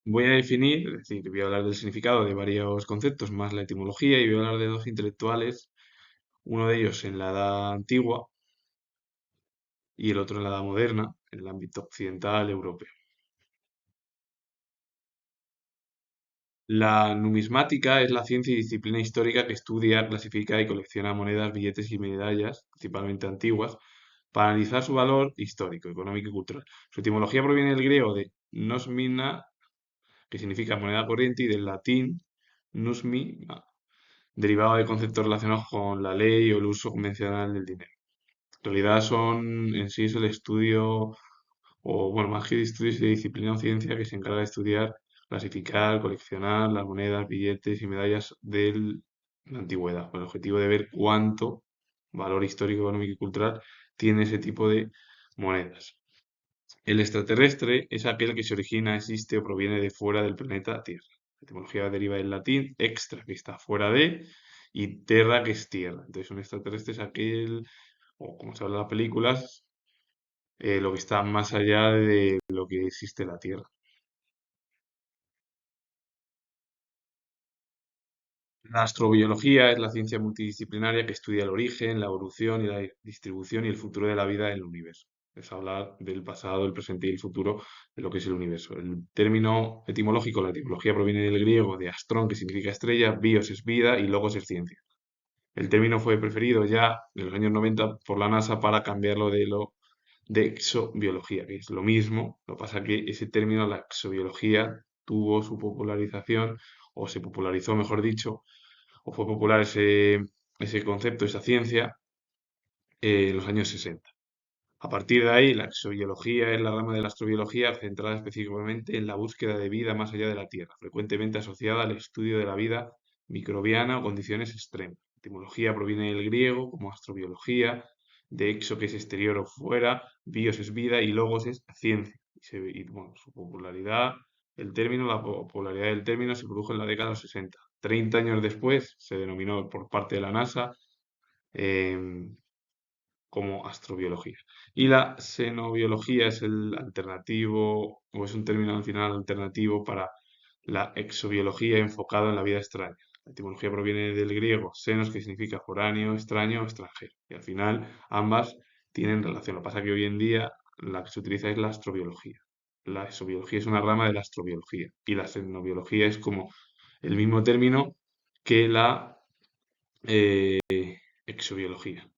Voy a definir, es decir, voy a hablar del significado de varios conceptos más la etimología y voy a hablar de dos intelectuales, uno de ellos en la Edad Antigua y el otro en la Edad Moderna, en el ámbito occidental europeo. La numismática es la ciencia y disciplina histórica que estudia, clasifica y colecciona monedas, billetes y medallas, principalmente antiguas, para analizar su valor histórico, económico y cultural. Su etimología proviene del griego de nosmina, que significa moneda corriente, y del latín nusmi, derivado de conceptos relacionados con la ley o el uso convencional del dinero. En realidad son en sí es el estudio, o bueno, más que estudios de disciplina o ciencia que se encarga de estudiar, clasificar, coleccionar las monedas, billetes y medallas de la antigüedad, con el objetivo de ver cuánto valor histórico, económico y cultural tiene ese tipo de monedas. El extraterrestre es aquel que se origina, existe o proviene de fuera del planeta Tierra. La etimología deriva del latín extra, que está fuera de, y terra, que es tierra. Entonces, un extraterrestre es aquel, o como se habla en las películas, lo que está más allá de lo que existe en la Tierra. La astrobiología es la ciencia multidisciplinaria que estudia el origen, la evolución y la distribución y el futuro de la vida en el universo. Es hablar del pasado, el presente y el futuro de lo que es el universo. El término etimológico, la etimología proviene del griego de astrón, que significa estrella, bios es vida y logos es ciencia. El término fue preferido ya en los años 90 por la NASA para cambiarlo de exobiología, que es lo mismo. Lo que pasa que ese término, la exobiología, tuvo su popularización, o se popularizó, mejor dicho, o fue popular ese concepto, esa ciencia, en los años 60. A partir de ahí, la exobiología es la rama de la astrobiología centrada específicamente en la búsqueda de vida más allá de la Tierra, frecuentemente asociada al estudio de la vida microbiana o condiciones extremas. La etimología proviene del griego como astrobiología, de exo, que es exterior o fuera, bios es vida y logos es ciencia. Bueno, su popularidad, la popularidad del término se produjo en la década de los 60. 30 años después se denominó por parte de la NASA em, como astrobiología. Y la xenobiología es el alternativo, o es un término al final alternativo para la exobiología enfocada en la vida extraña. La etimología proviene del griego xenos, que significa foráneo, extraño o extranjero. Y al final ambas tienen relación. Lo que pasa es que hoy en día la que se utiliza es la astrobiología. La exobiología es una rama de la astrobiología y la xenobiología es como el mismo término que la eh, exobiología.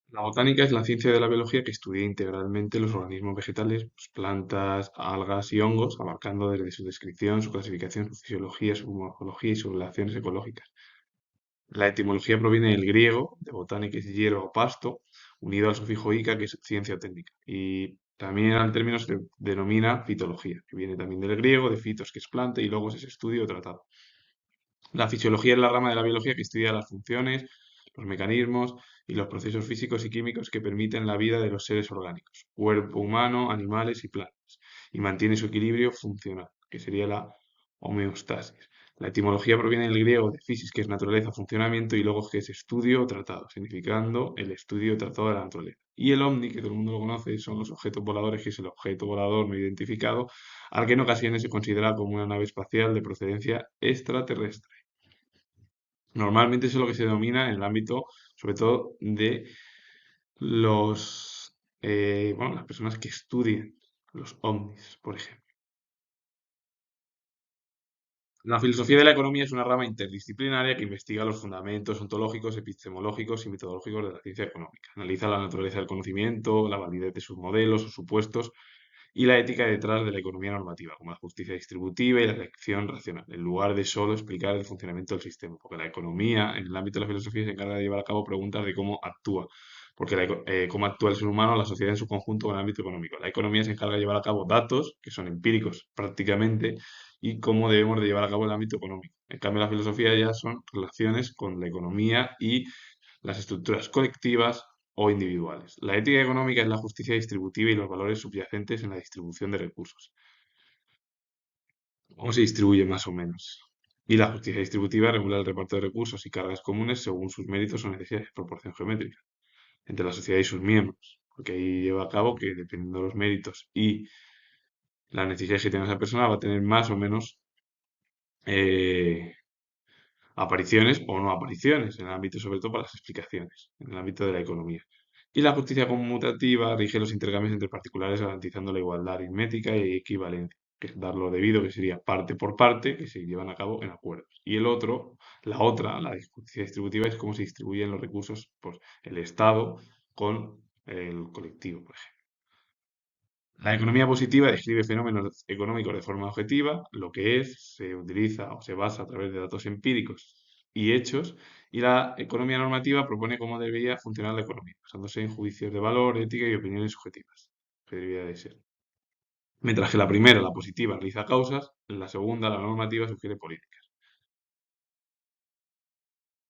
La botánica es la ciencia de la biología que estudia integralmente los organismos vegetales, pues, plantas, algas y hongos, abarcando desde su descripción, su clasificación, su fisiología, su morfología y sus relaciones ecológicas. La etimología proviene del griego, de botánica es hierba o pasto, unido al sufijo ica, que es ciencia o técnica. Y también al término se denomina fitología, que viene también del griego, de fitos, que es planta, y logos es estudio o tratado. La fisiología es la rama de la biología que estudia las funciones, los mecanismos y los procesos físicos y químicos que permiten la vida de los seres orgánicos, cuerpo humano, animales y plantas, y mantiene su equilibrio funcional, que sería la homeostasis. La etimología proviene del griego de physis, que es naturaleza, funcionamiento, y logos, que es estudio o tratado, significando el estudio o tratado de la naturaleza. Y el ovni, que todo el mundo lo conoce, son los objetos voladores, que es el objeto volador no identificado, al que en ocasiones se considera como una nave espacial de procedencia extraterrestre. Normalmente eso es lo que se denomina en el ámbito, sobre todo, de las personas que estudian los ovnis, por ejemplo. La filosofía de la economía es una rama interdisciplinaria que investiga los fundamentos ontológicos, epistemológicos y metodológicos de la ciencia económica. Analiza la naturaleza del conocimiento, la validez de sus modelos o supuestos y la ética detrás de la economía normativa, como la justicia distributiva y la elección racional, en lugar de solo explicar el funcionamiento del sistema, porque la economía, en el ámbito de la filosofía, se encarga de llevar a cabo preguntas de cómo actúa, porque cómo actúa el ser humano, la sociedad en su conjunto en el ámbito económico. La economía se encarga de llevar a cabo datos, que son empíricos prácticamente, y cómo debemos de llevar a cabo el ámbito económico. En cambio, la filosofía ya son relaciones con la economía y las estructuras colectivas o individuales. La ética económica es la justicia distributiva y los valores subyacentes en la distribución de recursos. ¿Cómo se distribuye más o menos? Y la justicia distributiva regula el reparto de recursos y cargas comunes según sus méritos o necesidades, proporción geométrica, entre la sociedad y sus miembros. Porque ahí lleva a cabo que, dependiendo de los méritos y las necesidades que tiene esa persona, va a tener más o menos eh, apariciones o no apariciones en el ámbito, sobre todo para las explicaciones, en el ámbito de la economía. Y la justicia conmutativa rige los intercambios entre particulares garantizando la igualdad aritmética y equivalencia, que es dar lo debido, que sería parte por parte, que se llevan a cabo en acuerdos. Y el otro, la otra, la justicia distributiva, es cómo se distribuyen los recursos, pues el Estado con el colectivo, por ejemplo. La economía positiva describe fenómenos económicos de forma objetiva, lo que es, se utiliza o se basa a través de datos empíricos y hechos, y la economía normativa propone cómo debería funcionar la economía, basándose en juicios de valor, ética y opiniones subjetivas, que debería de ser. Mientras que la primera, la positiva, analiza causas, la segunda, la normativa, sugiere políticas.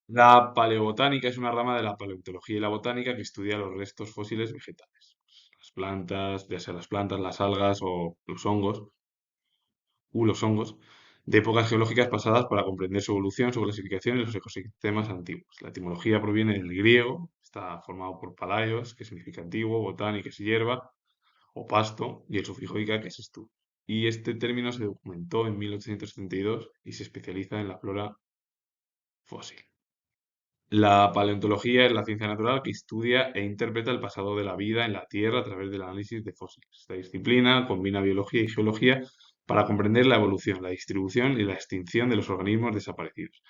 La paleobotánica es una rama de la paleontología y la botánica que estudia los restos fósiles vegetales. Las plantas, ya sea las plantas, las algas o los hongos, de épocas geológicas pasadas para comprender su evolución, su clasificación y los ecosistemas antiguos. La etimología proviene del griego, está formado por palaios, que significa antiguo, botán, que es hierba o pasto, y el sufijo ica, que es estudio. Y este término se documentó en 1872 y se especializa en la flora fósil. La paleontología es la ciencia natural que estudia e interpreta el pasado de la vida en la Tierra a través del análisis de fósiles. Esta disciplina combina biología y geología para comprender la evolución, la distribución y la extinción de los organismos desaparecidos.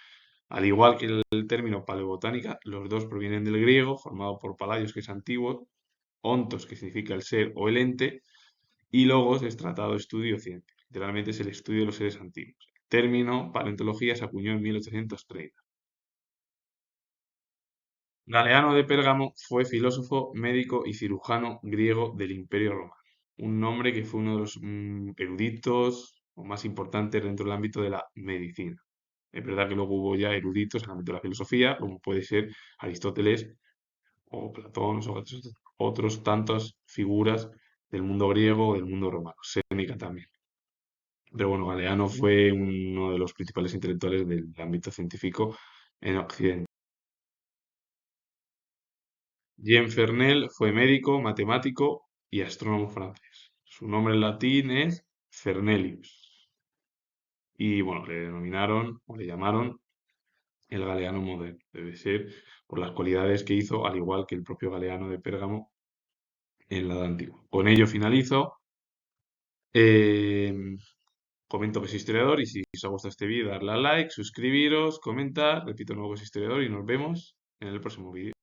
Al igual que el término paleobotánica, los dos provienen del griego, formado por palaios, que es antiguo, ontos, que significa el ser o el ente, y logos es tratado, estudio, ciencia. Literalmente es el estudio de los seres antiguos. El término paleontología se acuñó en 1830. Galeano de Pérgamo fue filósofo, médico y cirujano griego del Imperio Romano. Un nombre que fue uno de los eruditos o más importantes dentro del ámbito de la medicina. Es verdad que luego hubo ya eruditos en el ámbito de la filosofía, como puede ser Aristóteles o Platón o otros tantas figuras del mundo griego o del mundo romano. Séneca también. Pero bueno, Galeano fue uno de los principales intelectuales del ámbito científico en Occidente. Jean Fernel fue médico, matemático y astrónomo francés. Su nombre en latín es Fernelius. Y bueno, le denominaron o le llamaron el Galeano moderno. Debe ser por las cualidades que hizo, al igual que el propio Galeano de Pérgamo en la Edad Antigua. Con ello finalizo. Em, Comento que soy historiador y si os ha gustado este vídeo, darle a like, suscribiros, comentar. Repito, nuevo que soy historiador y nos vemos en el próximo vídeo.